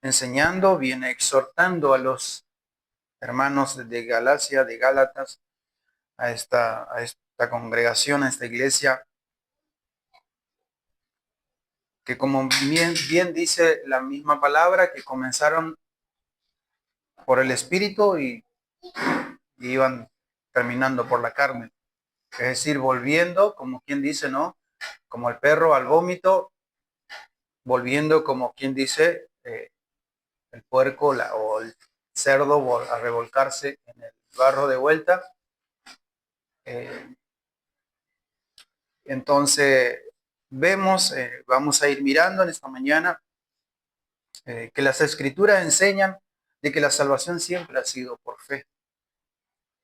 enseñando, viene exhortando a los hermanos de Galacia, de Gálatas, a esta congregación, a esta iglesia, que como bien dice la misma palabra, que comenzaron por el Espíritu y iban terminando por la carne. Es decir, volviendo, como quien dice, ¿no? Como el perro al vómito, volviendo, como quien dice, el puerco o el cerdo a revolcarse en el barro de vuelta. Eh, entonces, vamos a ir mirando en esta mañana que las escrituras enseñan de que la salvación siempre ha sido por fe,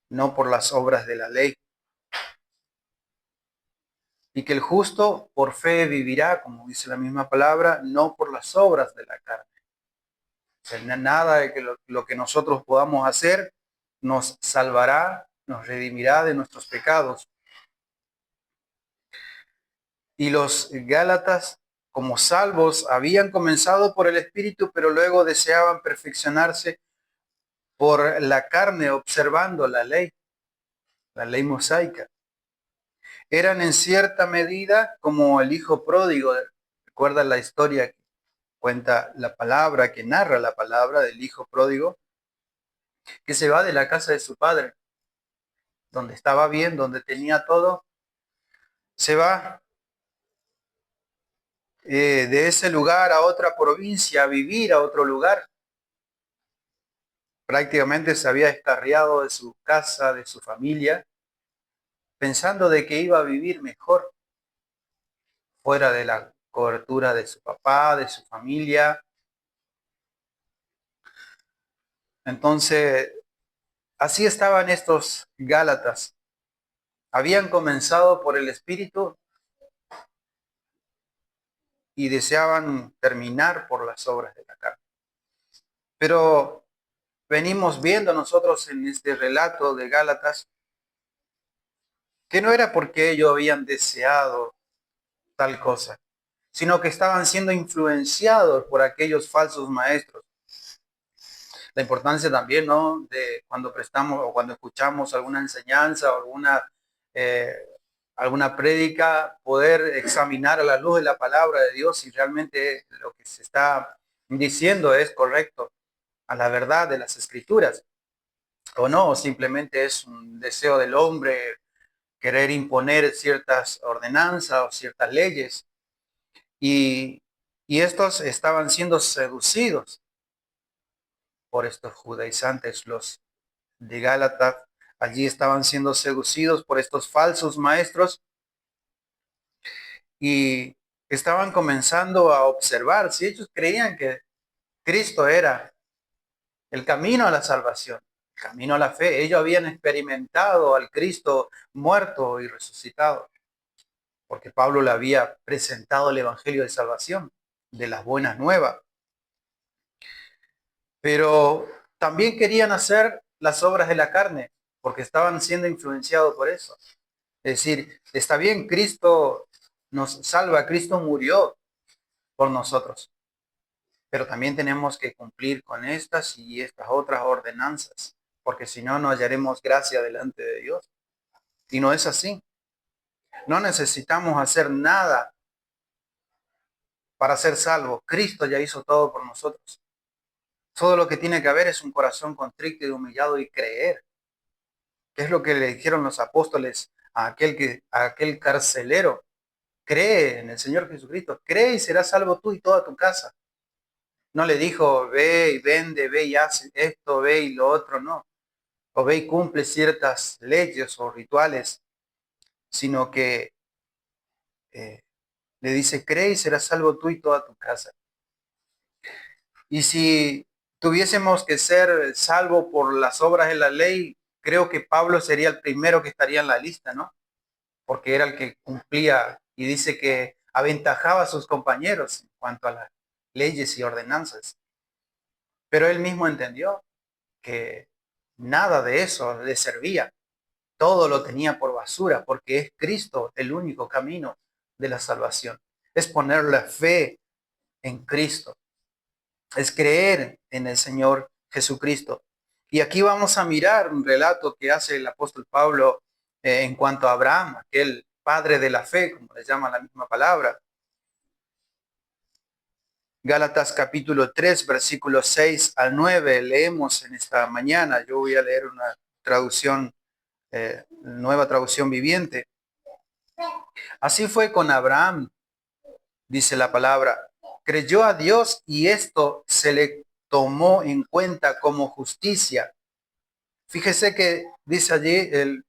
no por las obras de la ley. Y que el justo por fe vivirá, como dice la misma palabra, no por las obras de la carne. O sea, nada de que lo que nosotros podamos hacer nos salvará, nos redimirá de nuestros pecados. Y los Gálatas, como salvos, habían comenzado por el Espíritu, pero luego deseaban perfeccionarse por la carne, observando la ley mosaica. Eran en cierta medida como el hijo pródigo. ¿Recuerda la historia que cuenta la palabra, que narra la palabra del hijo pródigo, que se va de la casa de su padre, donde estaba bien, donde tenía todo? Se va de ese lugar a otra provincia, a vivir a otro lugar. Prácticamente se había excarriado de su casa, de su familia, pensando de que iba a vivir mejor, fuera de la cobertura de su papá, de su familia. Entonces, así estaban estos Gálatas. Habían comenzado por el Espíritu y deseaban terminar por las obras de la carne. Pero venimos viendo nosotros en este relato de Gálatas que no era porque ellos habían deseado tal cosa, sino que estaban siendo influenciados por aquellos falsos maestros. La importancia también, ¿no? De cuando prestamos o cuando escuchamos alguna enseñanza o eh, alguna prédica, poder examinar a la luz de la palabra de Dios si realmente lo que se está diciendo es correcto a la verdad de las escrituras o no, o simplemente es un deseo del hombre querer imponer ciertas ordenanzas o ciertas leyes. Y, y estos estaban siendo seducidos por estos judaizantes, los de Gálatas. Allí estaban siendo seducidos por estos falsos maestros y estaban comenzando a observar si ellos creían que Cristo era el camino a la salvación, el camino a la fe. Ellos habían experimentado al Cristo muerto y resucitado, porque Pablo le había presentado el Evangelio de salvación, de las buenas nuevas. Pero también querían hacer las obras de la carne, porque estaban siendo influenciados por eso. Es decir, está bien, Cristo nos salva, Cristo murió por nosotros, pero también tenemos que cumplir con estas y estas otras ordenanzas, porque si no, no hallaremos gracia delante de Dios. Y no es así. No necesitamos hacer nada para ser salvos. Cristo ya hizo todo por nosotros. Todo lo que tiene que haber es un corazón contrito y humillado y creer. ¿Qué es lo que le dijeron los apóstoles a aquel carcelero? Cree en el Señor Jesucristo, cree y serás salvo tú y toda tu casa. No le dijo, ve y vende, ve y haz esto, ve y lo otro, no. O ve y cumple ciertas leyes o rituales, sino que eh, le dice, cree y serás salvo tú y toda tu casa. Y si tuviésemos que ser salvo por las obras de la ley, creo que Pablo sería el primero que estaría en la lista, ¿no? Porque era el que cumplía y dice que aventajaba a sus compañeros en cuanto a las leyes y ordenanzas. Pero él mismo entendió que nada de eso le servía. Todo lo tenía por basura porque es Cristo el único camino de la salvación. Es poner la fe en Cristo. es creer en el Señor Jesucristo. Y aquí vamos a mirar un relato que hace el apóstol Pablo en cuanto a Abraham, aquel padre de la fe, como le llama la misma palabra. Gálatas capítulo 3, versículos 6 al 9, leemos en esta mañana. Yo voy a leer una traducción, nueva traducción viviente. Así fue con Abraham, dice la palabra. Creyó a Dios y esto se le tomó en cuenta como justicia. Fíjese que dice allí el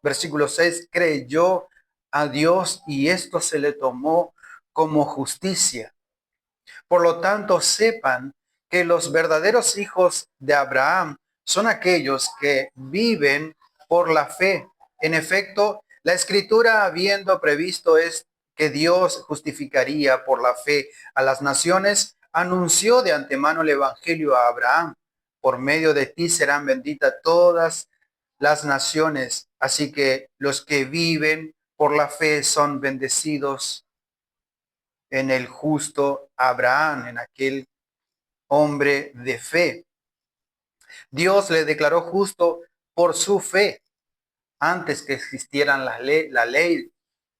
versículo 6, creyó a Dios y esto se le tomó como justicia. Por lo tanto, sepan que los verdaderos hijos de Abraham son aquellos que viven por la fe. En efecto, la escritura, habiendo previsto es que Dios justificaría por la fe a las naciones, anunció de antemano el evangelio a Abraham. Por medio de ti serán benditas todas las naciones. Así que los que viven por la fe son bendecidos en el justo Abraham, en aquel hombre de fe. Dios le declaró justo por su fe antes que existieran la ley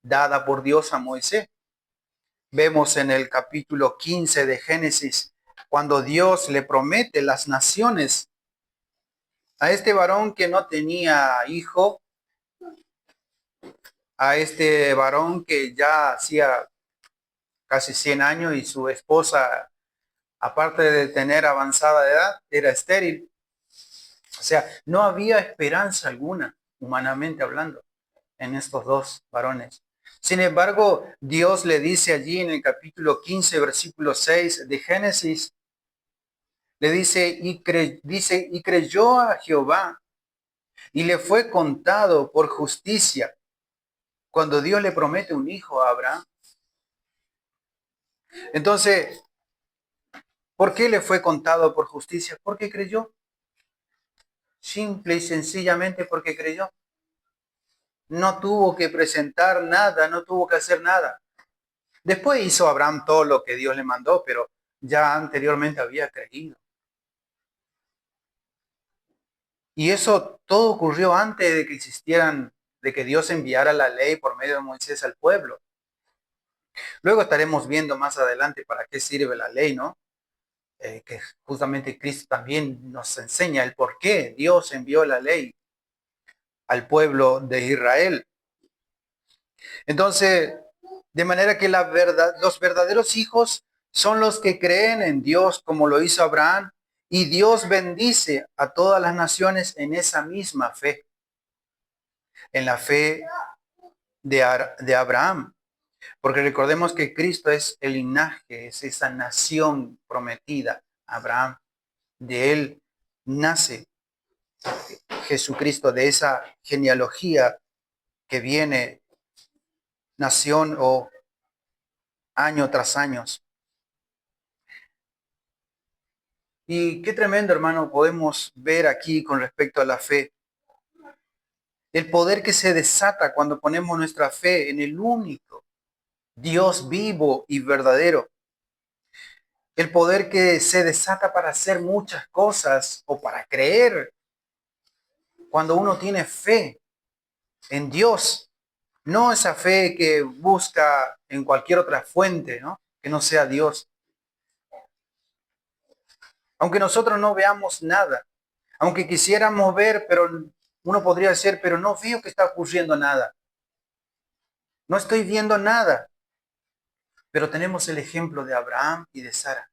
dada por Dios a Moisés. Vemos en el capítulo 15 de Génesis, cuando Dios le promete las naciones a este varón que no tenía hijo, a este varón que ya hacía casi 100 años y su esposa, aparte de tener avanzada edad, era estéril. O sea, no había esperanza alguna, humanamente hablando, en estos dos varones. Sin embargo, Dios le dice allí en el capítulo 15, versículo 6 de Génesis, le dice, y creyó a Jehová y le fue contado por justicia. Cuando Dios le promete un hijo a Abraham. Entonces, ¿por qué le fue contado por justicia? Porque creyó. Simple y sencillamente porque creyó. No tuvo que presentar nada, no tuvo que hacer nada. Después hizo Abraham todo lo que Dios le mandó, pero ya anteriormente había creído. Y eso todo ocurrió antes de que existieran, de que Dios enviara la ley por medio de Moisés al pueblo. Luego estaremos viendo más adelante para qué sirve la ley, ¿no? Que justamente Cristo también nos enseña el por qué Dios envió la ley al pueblo de Israel. Entonces, de manera que los verdaderos hijos son los que creen en Dios como lo hizo Abraham, y Dios bendice a todas las naciones en esa misma fe, en la fe de Abraham. Porque recordemos que Cristo es el linaje, es esa nación prometida, Abraham. De él nace Jesucristo, de esa genealogía que viene nación o año tras año. Y qué tremendo, hermano, podemos ver aquí con respecto a la fe. El poder que se desata cuando ponemos nuestra fe en el único Dios vivo y verdadero. El poder que se desata para hacer muchas cosas o para creer cuando uno tiene fe en Dios. No esa fe que busca en cualquier otra fuente, ¿no? Que no sea Dios. Aunque nosotros no veamos nada, aunque quisiéramos ver, pero uno podría decir, pero no veo que está ocurriendo nada. No estoy viendo nada. Pero tenemos el ejemplo de Abraham y de Sara.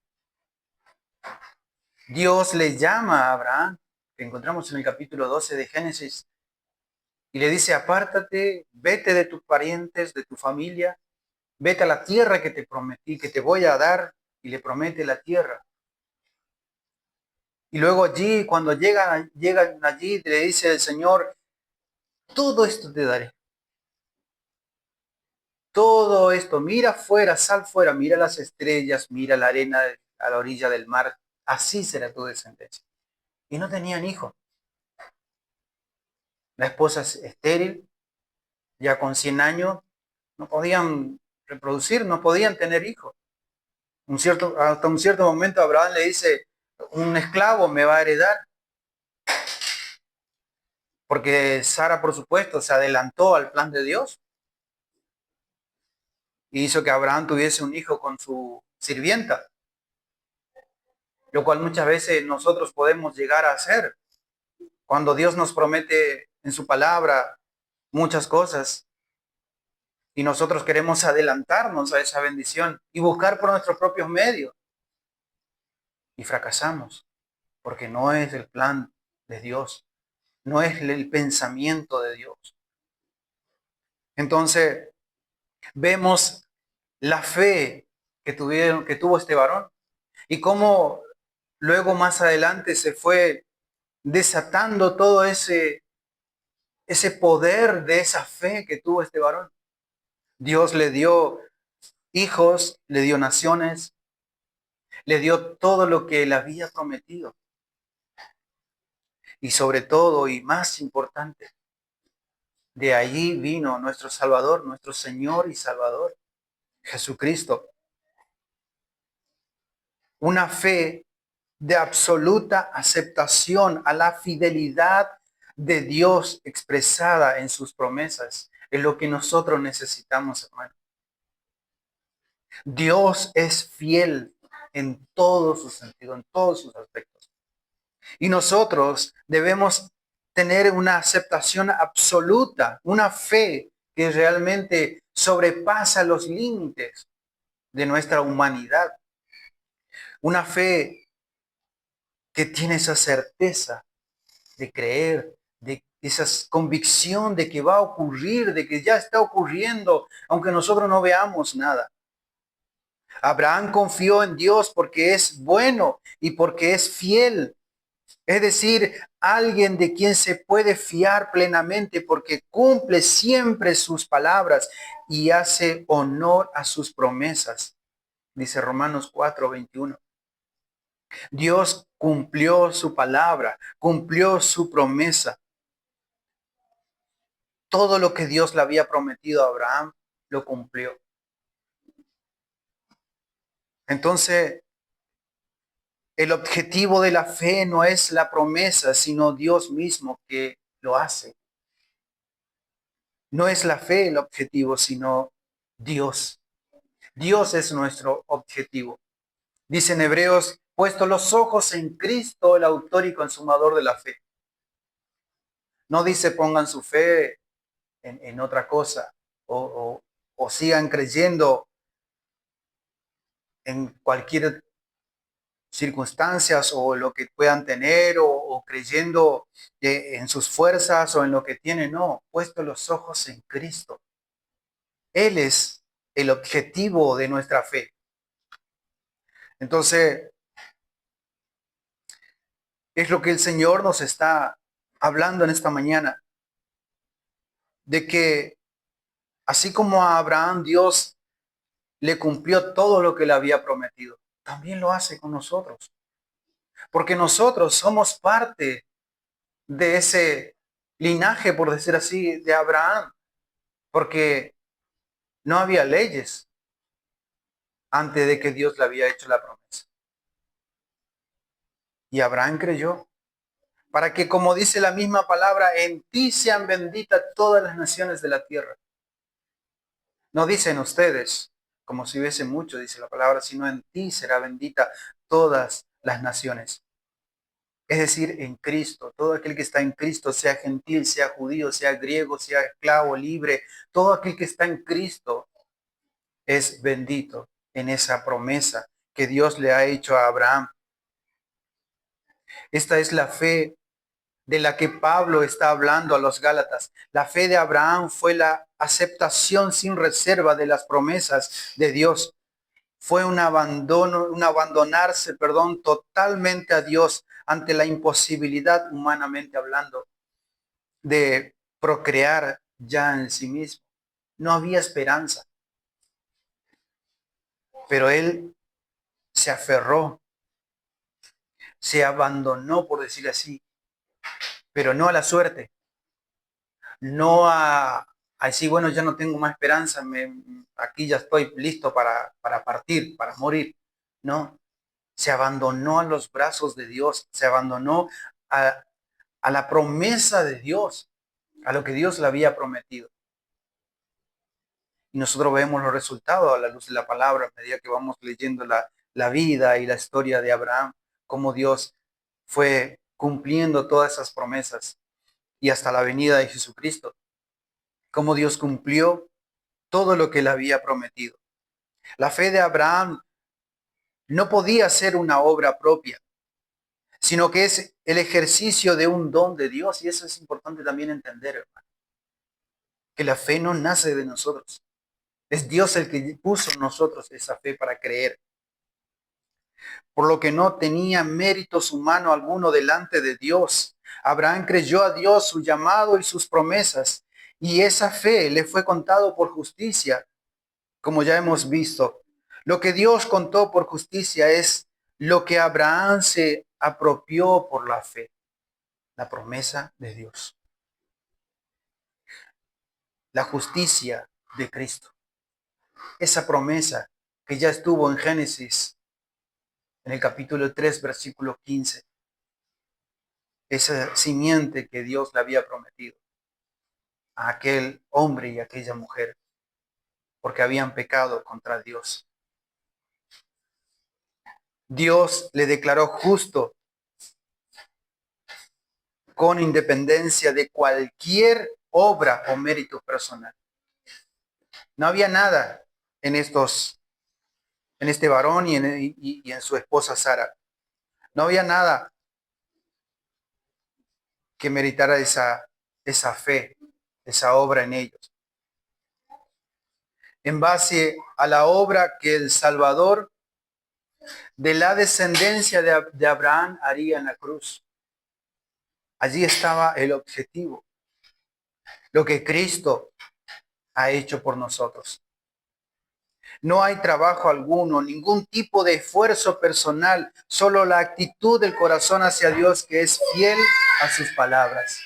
Dios le llama a Abraham, que encontramos en el capítulo 12 de Génesis, y le dice, apártate, vete de tus parientes, de tu familia, vete a la tierra que te prometí, que te voy a dar, y le promete la tierra. Y luego allí, cuando llegan allí, le dice el Señor, todo esto te daré. Todo esto, mira afuera, sal fuera, mira las estrellas, mira la arena a la orilla del mar, así será tu descendencia. Y no tenían hijos. La esposa es estéril, ya con 100 años, no podían reproducir, no podían tener hijos. Hasta un cierto momento Abraham le dice, un esclavo me va a heredar, porque Sara, por supuesto, se adelantó al plan de Dios y hizo que Abraham tuviese un hijo con su sirvienta, lo cual muchas veces nosotros podemos llegar a hacer cuando Dios nos promete en su palabra muchas cosas y nosotros queremos adelantarnos a esa bendición y buscar por nuestros propios medios y fracasamos, porque no es el plan de Dios, no es el pensamiento de Dios. Entonces, vemos la fe que tuvo este varón y cómo luego más adelante se fue desatando todo ese poder de esa fe que tuvo este varón. Dios le dio hijos, le dio naciones, le dio todo lo que él había prometido. Y sobre todo, y más importante, de allí vino nuestro Salvador, nuestro Señor y Salvador, Jesucristo. Una fe de absoluta aceptación a la fidelidad de Dios expresada en sus promesas. Es lo que nosotros necesitamos, hermano. Dios es fiel en todo su sentido, en todos sus aspectos. Y nosotros debemos tener una aceptación absoluta, una fe que realmente sobrepasa los límites de nuestra humanidad. Una fe que tiene esa certeza de creer, de esa convicción de que va a ocurrir, de que ya está ocurriendo, aunque nosotros no veamos nada. Abraham confió en Dios porque es bueno y porque es fiel. Es decir, alguien de quien se puede fiar plenamente porque cumple siempre sus palabras y hace honor a sus promesas. Dice Romanos 4:21. Dios cumplió su palabra, cumplió su promesa. Todo lo que Dios le había prometido a Abraham, lo cumplió. Entonces, el objetivo de la fe no es la promesa, sino Dios mismo que lo hace. No es la fe el objetivo, sino Dios. Dios es nuestro objetivo. Dice en Hebreos, puesto los ojos en Cristo, el autor y consumador de la fe. No dice pongan su fe en otra cosa o sigan creyendo en cualquier circunstancias o lo que puedan tener o creyendo en sus fuerzas o en lo que tienen. No, puesto los ojos en Cristo. Él es el objetivo de nuestra fe. Entonces, es lo que el Señor nos está hablando en esta mañana, de que así como a Abraham Dios le cumplió todo lo que le había prometido, también lo hace con nosotros. Porque nosotros somos parte de ese linaje, por decir así, de Abraham. Porque no había leyes antes de que Dios le había hecho la promesa. Y Abraham creyó. Para que, como dice la misma palabra, en ti sean benditas todas las naciones de la tierra. No dicen ustedes, como si hubiese mucho, dice la palabra, sino en ti será bendita todas las naciones. Es decir, en Cristo, todo aquel que está en Cristo, sea gentil, sea judío, sea griego, sea esclavo, libre, todo aquel que está en Cristo es bendito en esa promesa que Dios le ha hecho a Abraham. Esta es la fe de la que Pablo está hablando a los Gálatas. La fe de Abraham fue la aceptación sin reserva de las promesas de Dios. Fue un abandono, un abandonarse, totalmente a Dios ante la imposibilidad, humanamente hablando, de procrear ya en sí mismo. No había esperanza. Pero él se aferró, se abandonó, por decir así, pero no a la suerte, no a decir, bueno, ya no tengo más esperanza, aquí ya estoy listo para partir, para morir. No, se abandonó a los brazos de Dios, se abandonó a, a la promesa de Dios, a lo que Dios le había prometido. Y nosotros vemos los resultados a la luz de la palabra a medida que vamos leyendo la vida y la historia de Abraham, cómo Dios fue cumpliendo todas esas promesas y hasta la venida de Jesucristo, cómo Dios cumplió todo lo que le había prometido. La fe de Abraham no podía ser una obra propia, sino que es el ejercicio de un don de Dios. Y eso es importante también entender, hermano, que la fe no nace de nosotros. Es Dios el que puso en nosotros esa fe para creer. Por lo que no tenía méritos humanos alguno delante de Dios. Abraham creyó a Dios, su llamado y sus promesas, y esa fe le fue contado por justicia, como ya hemos visto. Lo que Dios contó por justicia es lo que Abraham se apropió por la fe, la promesa de Dios, la justicia de Cristo. Esa promesa que ya estuvo en Génesis, en el capítulo 3, versículo 15. Esa simiente que Dios le había prometido a aquel hombre y aquella mujer, porque habían pecado contra Dios. Dios le declaró justo con independencia de cualquier obra o mérito personal. No había nada en este varón y en su esposa Sara. No había nada que meritara esa fe, esa obra en ellos. En base a la obra que el Salvador de la descendencia de Abraham haría en la cruz. Allí estaba el objetivo, lo que Cristo ha hecho por nosotros. No hay trabajo alguno, ningún tipo de esfuerzo personal, solo la actitud del corazón hacia Dios que es fiel a sus palabras.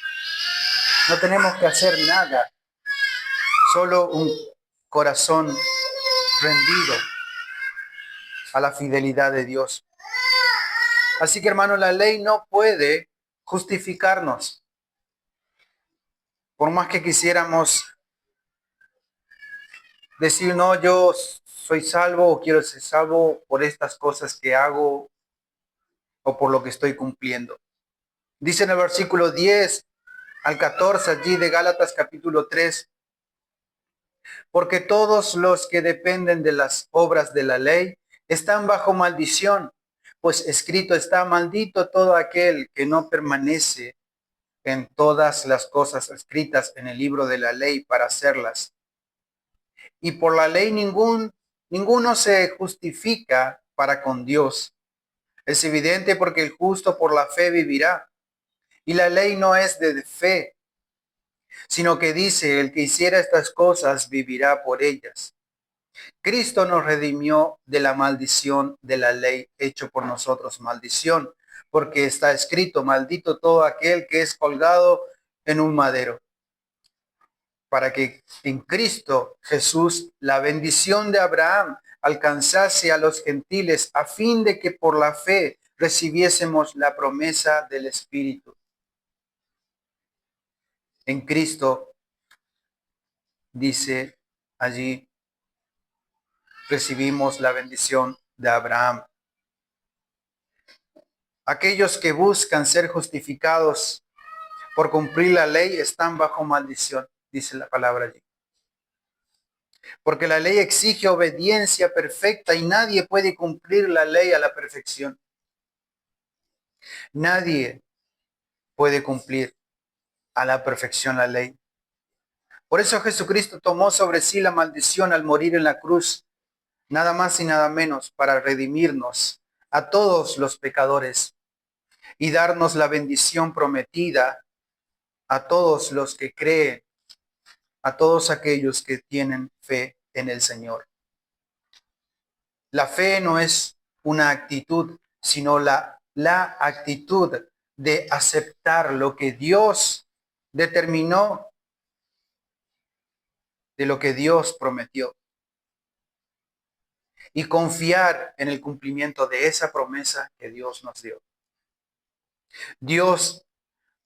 No tenemos que hacer nada, solo un corazón rendido a la fidelidad de Dios. Así que, hermano, la ley no puede justificarnos. Por más que quisiéramos decir, no, yo soy salvo o quiero ser salvo por estas cosas que hago o por lo que estoy cumpliendo. Dice en el versículo 10 al 14 allí de Gálatas capítulo 3, porque todos los que dependen de las obras de la ley están bajo maldición, pues escrito está: maldito todo aquel que no permanece en todas las cosas escritas en el libro de la ley para hacerlas. Y por la ley ninguno se justifica para con Dios. Es evidente porque el justo por la fe vivirá. Y la ley no es de fe, sino que dice: el que hiciera estas cosas vivirá por ellas. Cristo nos redimió de la maldición de la ley, hecho por nosotros maldición, porque está escrito: maldito todo aquel que es colgado en un madero, para que en Cristo Jesús la bendición de Abraham alcanzase a los gentiles, a fin de que por la fe recibiésemos la promesa del Espíritu. En Cristo, dice allí, recibimos la bendición de Abraham. Aquellos que buscan ser justificados por cumplir la ley están bajo maldición, dice la palabra allí. Porque la ley exige obediencia perfecta y nadie puede cumplir la ley a la perfección. Nadie puede cumplir a la perfección la ley. Por eso Jesucristo tomó sobre sí la maldición al morir en la cruz, nada más y nada menos para redimirnos a todos los pecadores y darnos la bendición prometida a todos los que creen, a todos aquellos que tienen fe en el Señor. La fe no es una actitud, sino la actitud de aceptar lo que Dios determinó, de lo que Dios prometió. y confiar en el cumplimiento de esa promesa que Dios nos dio. Dios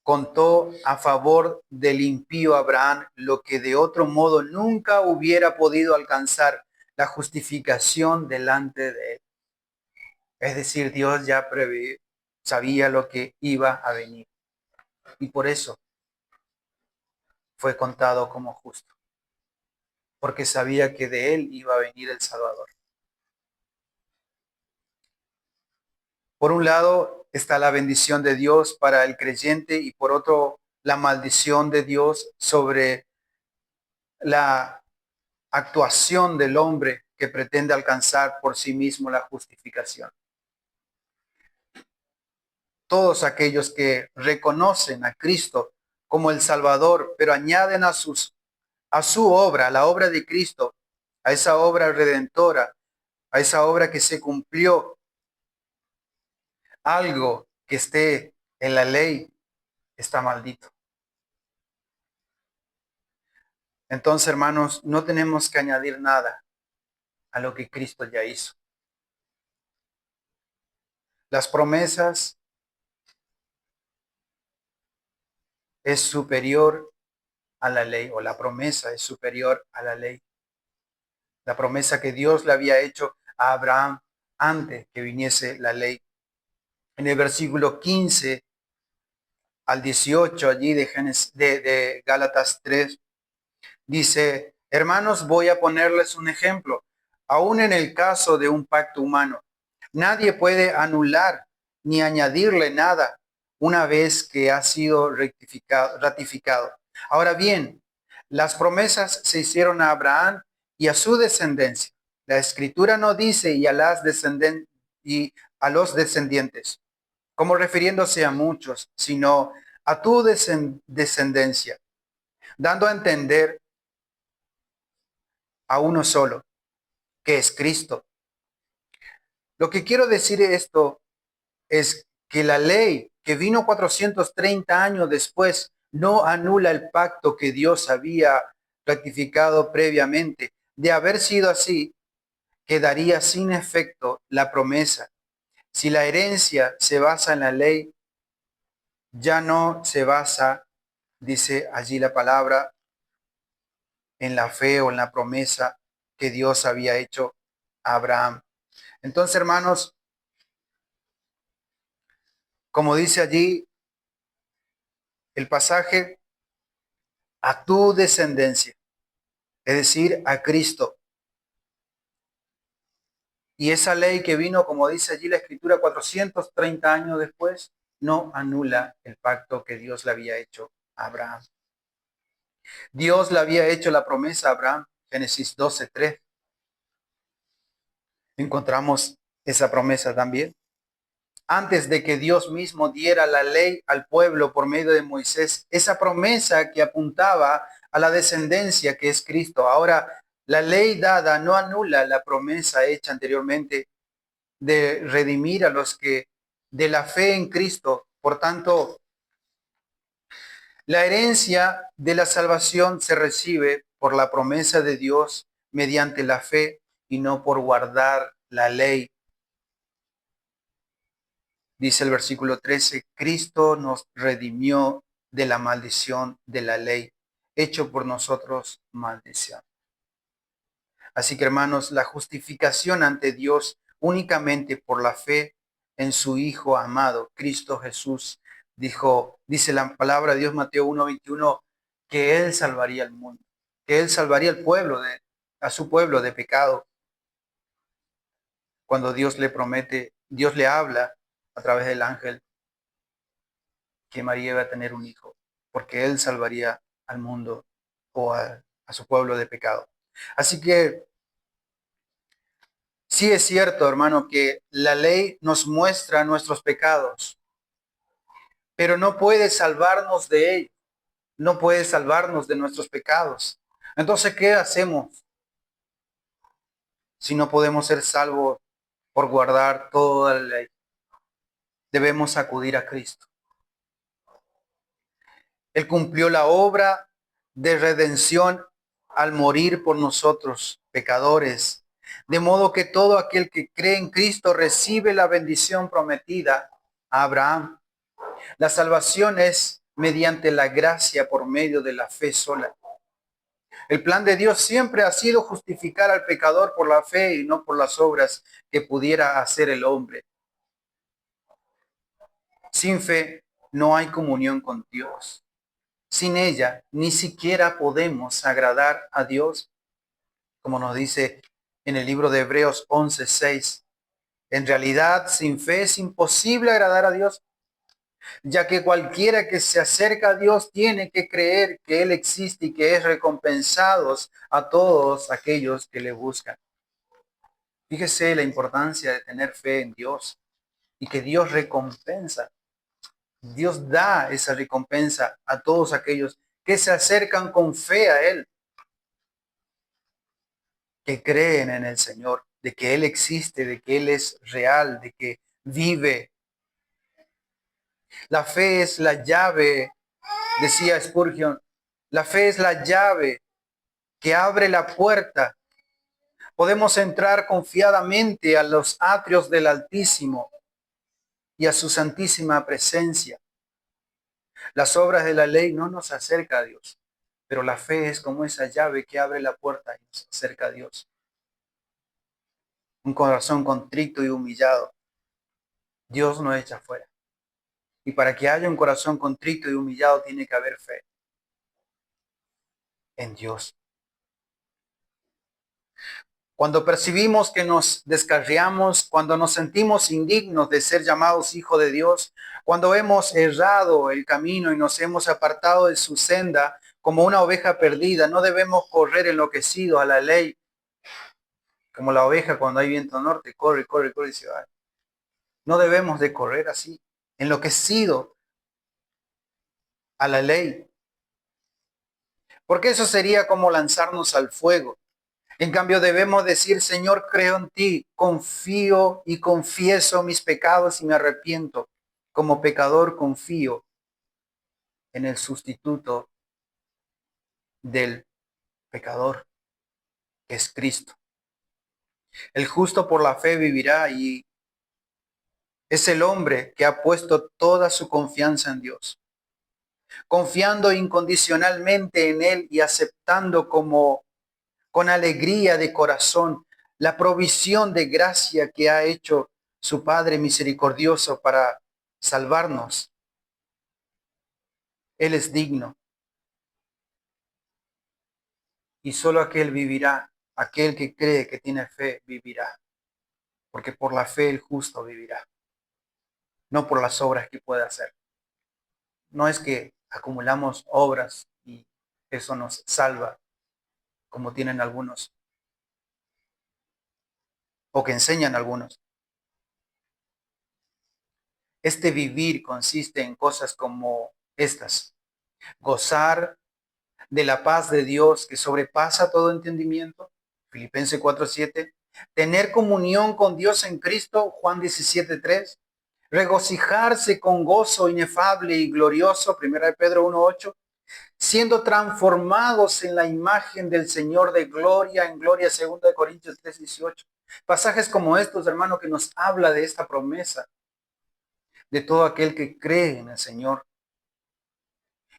contó a favor del impío Abraham lo que de otro modo nunca hubiera podido alcanzar, la justificación delante de él. Es decir, Dios ya sabía lo que iba a venir y por eso fue contado como justo, porque sabía que de él iba a venir el Salvador. Por un lado está la bendición de Dios para el creyente y por otro la maldición de Dios sobre la actuación del hombre que pretende alcanzar por sí mismo la justificación. Todos aquellos que reconocen a Cristo como el Salvador, pero añaden a su obra, a la obra de Cristo, a esa obra redentora, a esa obra que se cumplió, algo que esté en la ley, está maldito. Entonces, hermanos, no tenemos que añadir nada a lo que Cristo ya hizo. Las promesas es superior a la ley, o la promesa es superior a la ley. La promesa que Dios le había hecho a Abraham antes que viniese la ley. En el versículo 15 al 18 allí de Gálatas 3, dice: hermanos, voy a ponerles un ejemplo. Aún en el caso de un pacto humano, nadie puede anular ni añadirle nada una vez que ha sido ratificado. Ahora bien, las promesas se hicieron a Abraham y a su descendencia. La escritura no dice y a los descendientes, como refiriéndose a muchos, sino a tu descendencia, dando a entender a uno solo, que es Cristo. Lo que quiero decir esto es que la ley que vino 430 años después no anula el pacto que Dios había ratificado previamente. De haber sido así, quedaría sin efecto la promesa. Si la herencia se basa en la ley, ya no se basa, dice allí la palabra, en la fe o en la promesa que Dios había hecho a Abraham. Entonces, hermanos, como dice allí el pasaje, a tu descendencia, es decir, a Cristo. Y esa ley que vino, como dice allí la Escritura, 430 años después, no anula el pacto que Dios le había hecho a Abraham. Dios le había hecho la promesa a Abraham, Génesis 12:3. Encontramos esa promesa también. Antes de que Dios mismo diera la ley al pueblo por medio de Moisés, esa promesa que apuntaba a la descendencia que es Cristo. Ahora, la ley dada no anula la promesa hecha anteriormente de redimir a los que de la fe en Cristo. Por tanto, la herencia de la salvación se recibe por la promesa de Dios mediante la fe y no por guardar la ley. Dice el versículo 13, Cristo nos redimió de la maldición de la ley, hecho por nosotros maldición. Así que, hermanos, la justificación ante Dios únicamente por la fe en su Hijo amado, Cristo Jesús, dice la palabra de Dios, Mateo 1:21, que Él salvaría al mundo, que Él salvaría al pueblo, a su pueblo de pecado. Cuando Dios le promete, Dios le habla a través del ángel que María iba a tener un hijo, porque Él salvaría al mundo o a su pueblo de pecado. Así que sí es cierto, hermano, que la ley nos muestra nuestros pecados, pero no puede salvarnos de ellos, no puede salvarnos de nuestros pecados. Entonces, ¿qué hacemos si no podemos ser salvos por guardar toda la ley? Debemos acudir a Cristo. Él cumplió la obra de redención al morir por nosotros, pecadores. De modo que todo aquel que cree en Cristo recibe la bendición prometida a Abraham. La salvación es mediante la gracia por medio de la fe sola. El plan de Dios siempre ha sido justificar al pecador por la fe y no por las obras que pudiera hacer el hombre. Sin fe no hay comunión con Dios. Sin ella ni siquiera podemos agradar a Dios, como nos dice en el libro de Hebreos 11:6. En realidad, sin fe es imposible agradar a Dios, ya que cualquiera que se acerca a Dios tiene que creer que Él existe y que es recompensado a todos aquellos que le buscan. Fíjese la importancia de tener fe en Dios y que Dios recompensa. Dios da esa recompensa a todos aquellos que se acercan con fe a Él, que creen en el Señor, de que Él existe, de que Él es real, de que vive. La fe es la llave, decía Spurgeon, la fe es la llave que abre la puerta. Podemos entrar confiadamente a los atrios del Altísimo y a su santísima presencia. Las obras de la ley no nos acercan a Dios, pero la fe es como esa llave que abre la puerta y nos acerca a Dios. Un corazón contrito y humillado, Dios no echa fuera. Y para que haya un corazón contrito y humillado tiene que haber fe en Dios. Cuando percibimos que nos descarriamos, cuando nos sentimos indignos de ser llamados hijos de Dios, cuando hemos errado el camino y nos hemos apartado de su senda como una oveja perdida, no debemos correr enloquecidos a la ley, como la oveja cuando hay viento norte, corre, corre, corre y se va. No debemos de correr así, enloquecido a la ley, porque eso sería como lanzarnos al fuego. En cambio, debemos decir, Señor, creo en ti, confío y confieso mis pecados y me arrepiento. Como pecador confío en el sustituto del pecador, que es Cristo. El justo por la fe vivirá y es el hombre que ha puesto toda su confianza en Dios, confiando incondicionalmente en Él y aceptando con alegría de corazón la provisión de gracia que ha hecho su Padre misericordioso para salvarnos. Él es digno. Y solo aquel vivirá, aquel que cree que tiene fe vivirá. Porque por la fe el justo vivirá, no por las obras que pueda hacer. No es que acumulamos obras y eso nos salva, como tienen algunos, o que enseñan algunos. Este vivir consiste en cosas como estas: gozar de la paz de Dios que sobrepasa todo entendimiento, Filipenses 4:7, tener comunión con Dios en Cristo, Juan 17:3, regocijarse con gozo inefable y glorioso, 1 Pedro 1:8, siendo transformados en la imagen del Señor de gloria en gloria, 2 Corintios 3:18. Pasajes como estos, hermano, que nos habla de esta promesa de todo aquel que cree en el Señor.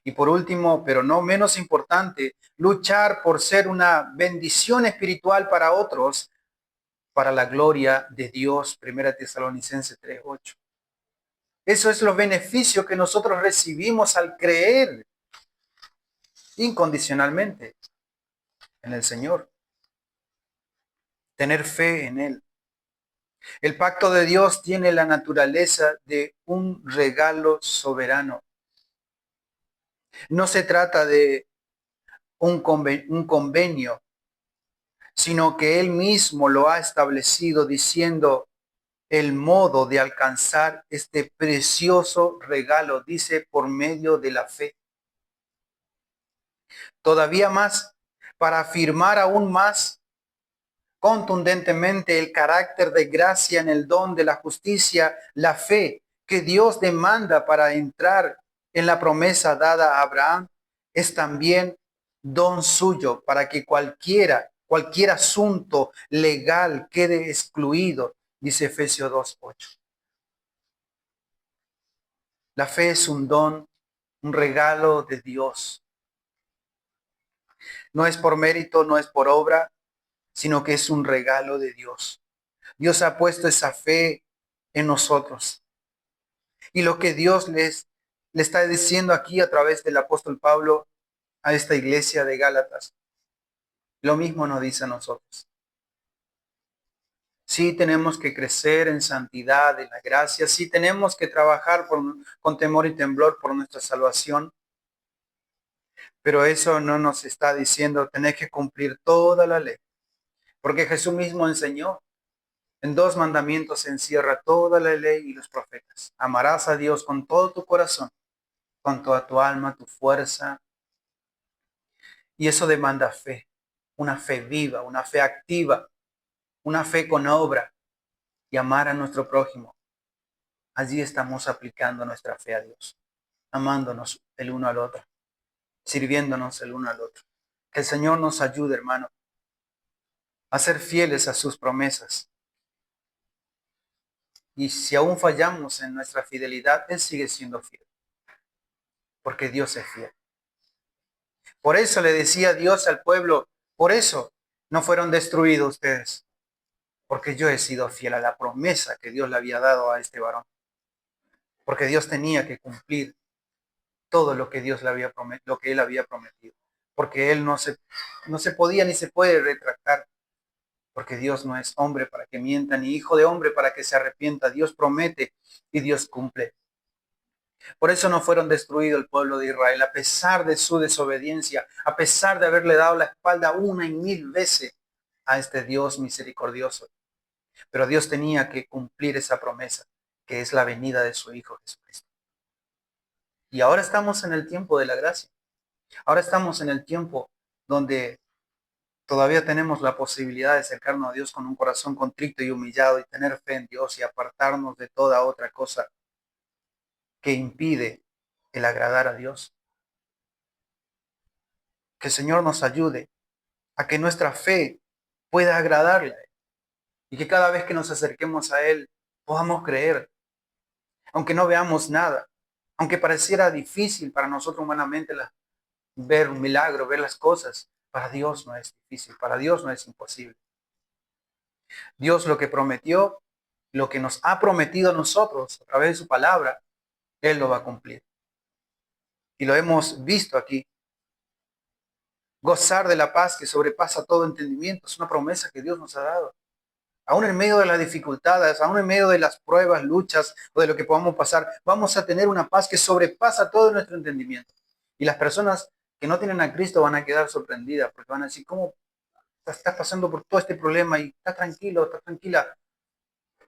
Y por último, pero no menos importante, luchar por ser una bendición espiritual para otros, para la gloria de Dios, 1 Tesalonicenses 3:8. Eso es los beneficios que nosotros recibimos al creer incondicionalmente en el Señor. Tener fe en Él. El pacto de Dios tiene la naturaleza de un regalo soberano. No se trata de un convenio, sino que Él mismo lo ha establecido diciendo el modo de alcanzar este precioso regalo, dice, por medio de la fe. Todavía más, para afirmar aún más contundentemente el carácter de gracia en el don de la justicia, la fe que Dios demanda para entrar en la promesa dada a Abraham es también don suyo para que cualquiera cualquier asunto legal quede excluido, dice Efesios 2:8. La fe es un don, un regalo de Dios. No es por mérito, no es por obra, sino que es un regalo de Dios. Dios ha puesto esa fe en nosotros. Y lo que Dios le está diciendo aquí a través del apóstol Pablo a esta iglesia de Gálatas, lo mismo nos dice a nosotros. Sí tenemos que crecer en santidad, en la gracia, sí tenemos que trabajar con temor y temblor por nuestra salvación, pero eso no nos está diciendo tener que cumplir toda la ley, porque Jesús mismo enseñó, en 2 mandamientos se encierra toda la ley y los profetas. Amarás a Dios con todo tu corazón, con toda tu alma, tu fuerza, y eso demanda fe, una fe viva, una fe activa, una fe con obra y amar a nuestro prójimo. Allí estamos aplicando nuestra fe a Dios, amándonos el uno al otro, sirviéndonos el uno al otro. Que el Señor nos ayude, hermano, a ser fieles a sus promesas. Y si aún fallamos en nuestra fidelidad, Él sigue siendo fiel, porque Dios es fiel. Por eso le decía Dios al pueblo, por eso no fueron destruidos ustedes, porque yo he sido fiel a la promesa que Dios le había dado a este varón. Porque Dios tenía que cumplir todo lo que Dios le había prometido, lo que él había prometido. Porque él no se podía ni se puede retractar. Porque Dios no es hombre para que mienta, ni hijo de hombre para que se arrepienta. Dios promete y Dios cumple. Por eso no fueron destruidos el pueblo de Israel, a pesar de su desobediencia, a pesar de haberle dado la espalda 1,000 veces a este Dios misericordioso. Pero Dios tenía que cumplir esa promesa, que es la venida de su Hijo Jesucristo. Y ahora estamos en el tiempo de la gracia. Ahora estamos en el tiempo donde todavía tenemos la posibilidad de acercarnos a Dios con un corazón contrito y humillado y tener fe en Dios y apartarnos de toda otra cosa que impide el agradar a Dios. Que el Señor nos ayude a que nuestra fe pueda agradarle y que cada vez que nos acerquemos a Él podamos creer, aunque no veamos nada, aunque pareciera difícil para nosotros humanamente ver un milagro, ver las cosas. Para Dios no es difícil, para Dios no es imposible. Dios lo que prometió, lo que nos ha prometido a nosotros a través de su palabra, Él lo va a cumplir. Y lo hemos visto aquí. Gozar de la paz que sobrepasa todo entendimiento es una promesa que Dios nos ha dado. Aún en medio de las dificultades, aún en medio de las pruebas, luchas o de lo que podamos pasar, vamos a tener una paz que sobrepasa todo nuestro entendimiento. Y las personas que no tienen a Cristo van a quedar sorprendidas porque van a decir, ¿cómo estás pasando por todo este problema y estás tranquilo, estás tranquila?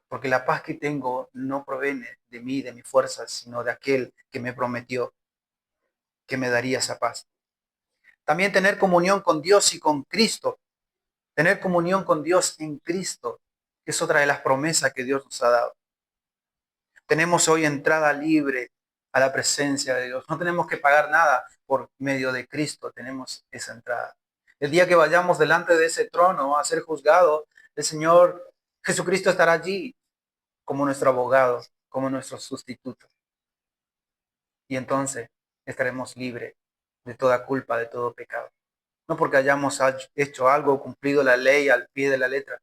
Porque la paz que tengo no proviene de mí, de mi fuerza, sino de aquel que me prometió que me daría esa paz. También tener comunión con Dios y con Cristo. Tener comunión con Dios en Cristo es otra de las promesas que Dios nos ha dado. Tenemos hoy entrada libre a la presencia de Dios. No tenemos que pagar nada por medio de Cristo. Tenemos esa entrada. El día que vayamos delante de ese trono a ser juzgado, el Señor Jesucristo estará allí como nuestro abogado, como nuestro sustituto. Y entonces estaremos libres de toda culpa, de todo pecado. No porque hayamos hecho algo, cumplido la ley al pie de la letra,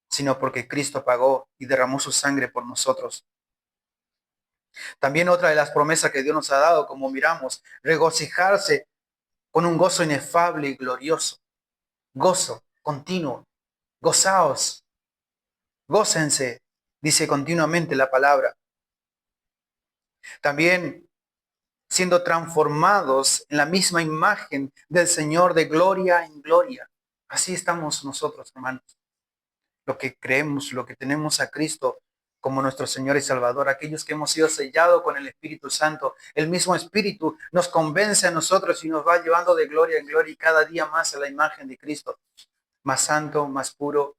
sino porque Cristo pagó y derramó su sangre por nosotros. También otra de las promesas que Dios nos ha dado, como miramos, regocijarse con un gozo inefable y glorioso. Gozo continuo. Gozaos. Gócense, dice continuamente la palabra. También siendo transformados en la misma imagen del Señor de gloria en gloria. Así estamos nosotros, hermanos. Lo que creemos, lo que tenemos a Cristo como nuestro Señor y Salvador, aquellos que hemos sido sellados con el Espíritu Santo, el mismo Espíritu nos convence a nosotros y nos va llevando de gloria en gloria y cada día más a la imagen de Cristo, más santo, más puro,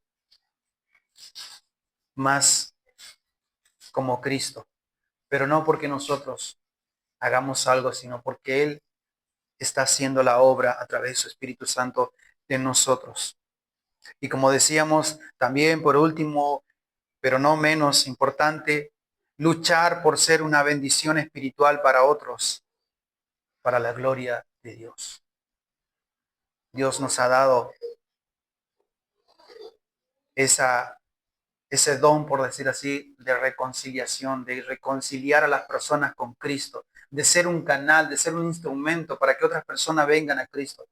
más como Cristo. Pero no porque nosotros hagamos algo, sino porque Él está haciendo la obra a través de su Espíritu Santo de nosotros. Y como decíamos, también por último, pero no menos importante, luchar por ser una bendición espiritual para otros, para la gloria de Dios. Dios nos ha dado esa, ese don, por decir así, de reconciliación, de reconciliar a las personas con Cristo, de ser un canal, de ser un instrumento para que otras personas vengan a Cristo.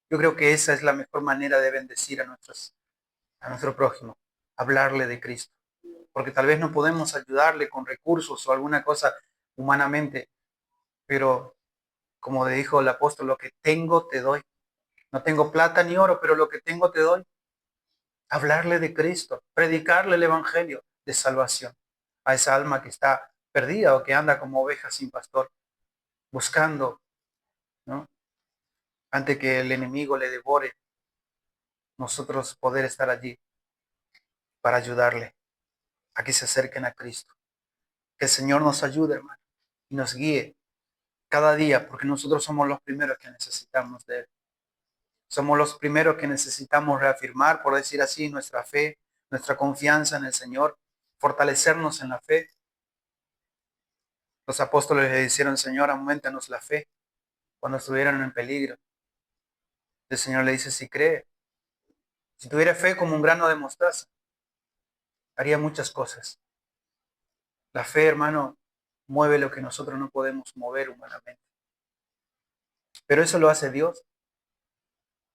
Yo creo que esa es la mejor manera de bendecir a nuestro prójimo, hablarle de Cristo. Porque tal vez no podemos ayudarle con recursos o alguna cosa humanamente, pero como dijo el apóstol, lo que tengo te doy. No tengo plata ni oro, pero lo que tengo te doy. Hablarle de Cristo, predicarle el evangelio de salvación a esa alma que está perdida o que anda como oveja sin pastor, buscando, ¿no? Antes que el enemigo le devore, nosotros poder estar allí para ayudarle a que se acerquen a Cristo. Que el Señor nos ayude, hermano, y nos guíe cada día, porque nosotros somos los primeros que necesitamos de Él. Somos los primeros que necesitamos reafirmar, por decir así, nuestra fe, nuestra confianza en el Señor, fortalecernos en la fe. Los apóstoles le dijeron, Señor, aumentanos la fe cuando estuvieron en peligro. El Señor le dice, si cree, si tuviera fe como un grano de mostaza, haría muchas cosas. La fe, hermano, mueve lo que nosotros no podemos mover humanamente. Pero eso lo hace Dios.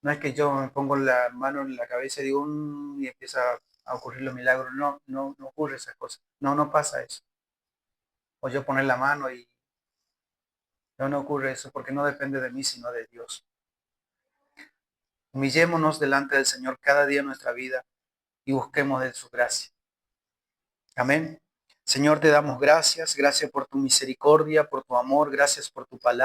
No es que yo me pongo la mano en la cabeza y digo, y empieza a ocurrir los milagros. No, no ocurre esas cosas. No, no pasa eso. O yo poner la mano y no ocurre eso porque no depende de mí, sino de Dios. Humillémonos delante del Señor cada día en nuestra vida y busquemos de su gracia. Amén. Señor, te damos gracias. Gracias por tu misericordia, por tu amor. Gracias por tu palabra.